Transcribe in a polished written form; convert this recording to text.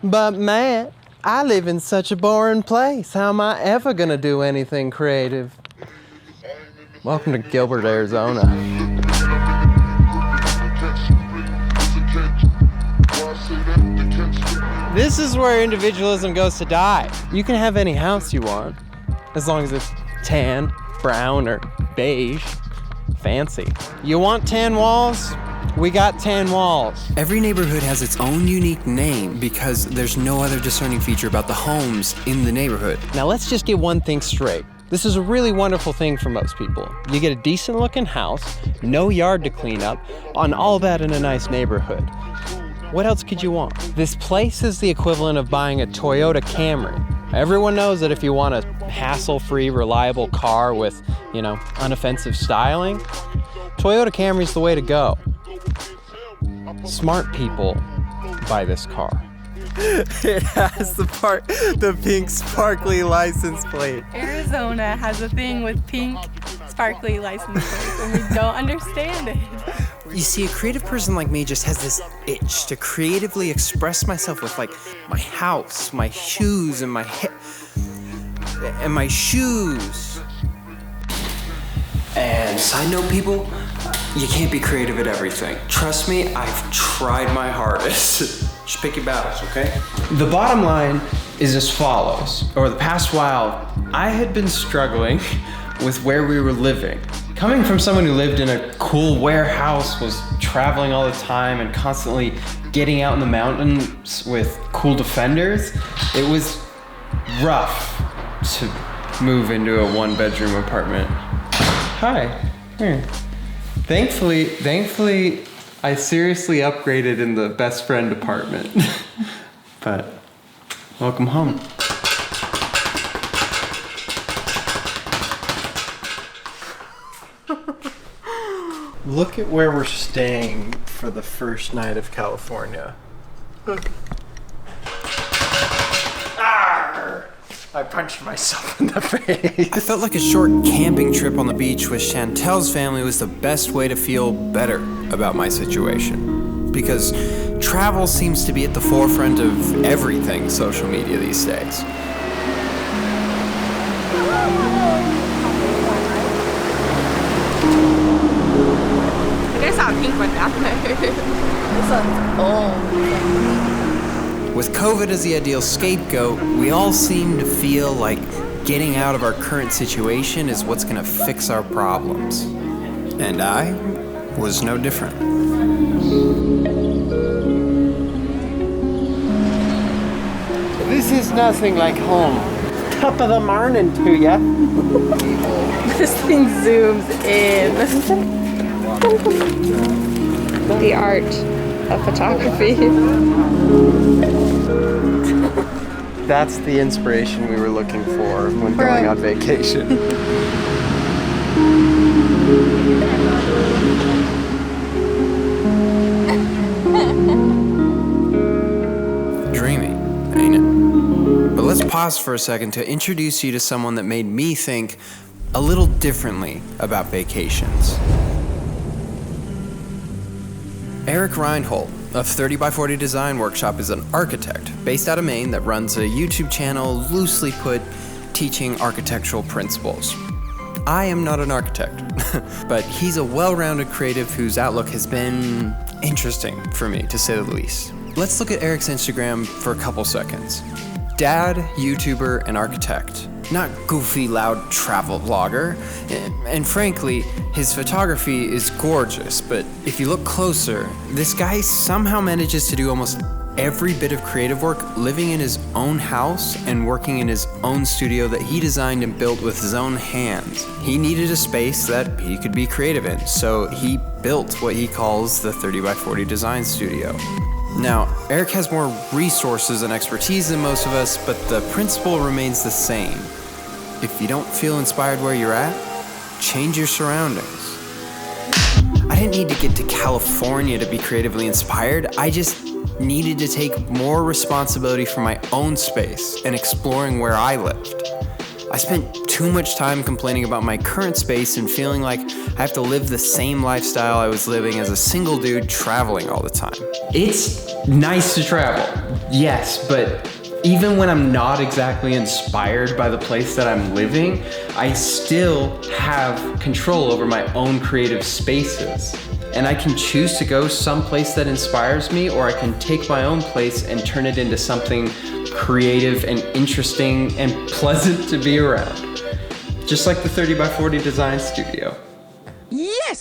But man, I live in such a boring place. How am I ever gonna do anything creative? Welcome to Gilbert, Arizona. This is where individualism goes to die. You can have any house you want, as long as it's tan, brown, or beige. Fancy. You want tan walls? We got tan walls. Every neighborhood has its own unique name because there's no other discerning feature about the homes in the neighborhood. Now let's just get one thing straight. This is a really wonderful thing for most people. You get a decent looking house, no yard to clean up, and all that in a nice neighborhood. What else could you want? This place is the equivalent of buying a Toyota Camry. Everyone knows that if you want a hassle-free, reliable car with, unoffensive styling, Toyota Camry's the way to go. Smart people buy this car. It has the pink sparkly license plate. Arizona has a thing with pink sparkly license plates, and we don't understand it. You see, a creative person like me just has this itch to creatively express myself with, my house, my shoes, and my shoes. And side note, people, you can't be creative at everything. Trust me, I've tried my hardest. Just pick your battles, okay? The bottom line is as follows. Over the past while, I had been struggling with where we were living. Coming from someone who lived in a cool warehouse, was traveling all the time, and constantly getting out in the mountains with cool Defenders, it was rough to move into a one-bedroom apartment. Hi. Here. Thankfully, I seriously upgraded in the best friend department. But welcome home. Look at where we're staying for the first night of California. Arr! I punched myself in the face. I felt like a short camping trip on the beach with Chantel's family was the best way to feel better about my situation. Because travel seems to be at the forefront of everything social media these days. I saw a pink one down there. This one's old. With COVID as the ideal scapegoat, we all seem to feel like getting out of our current situation is what's gonna fix our problems. And I was no different. This is nothing like home. Top of the morning to ya. This thing zooms in. The art of photography. That's the inspiration we were looking for when going on vacation. Dreamy, ain't it? But let's pause for a second to introduce you to someone that made me think a little differently about vacations. Eric Reinhold of 30x40 Design Workshop is an architect based out of Maine that runs a YouTube channel, loosely put, teaching architectural principles. I am not an architect, but he's a well-rounded creative whose outlook has been interesting for me, to say the least. Let's look at Eric's Instagram for a couple seconds. Dad, YouTuber, and architect. Not goofy, loud travel vlogger. And frankly, his photography is gorgeous, but if you look closer, this guy somehow manages to do almost every bit of creative work living in his own house and working in his own studio that he designed and built with his own hands. He needed a space that he could be creative in, so he built what he calls the 30x40 Design Studio. Now, Eric has more resources and expertise than most of us, but the principle remains the same. If you don't feel inspired where you're at, change your surroundings. I didn't need to get to California to be creatively inspired. I just needed to take more responsibility for my own space and exploring where I lived. I spent too much time complaining about my current space and feeling like I have to live the same lifestyle I was living as a single dude traveling all the time. It's nice to travel, yes, but even when I'm not exactly inspired by the place that I'm living, I still have control over my own creative spaces. And I can choose to go someplace that inspires me, or I can take my own place and turn it into something creative and interesting and pleasant to be around. Just like the 30 by 40 design studio. Yes!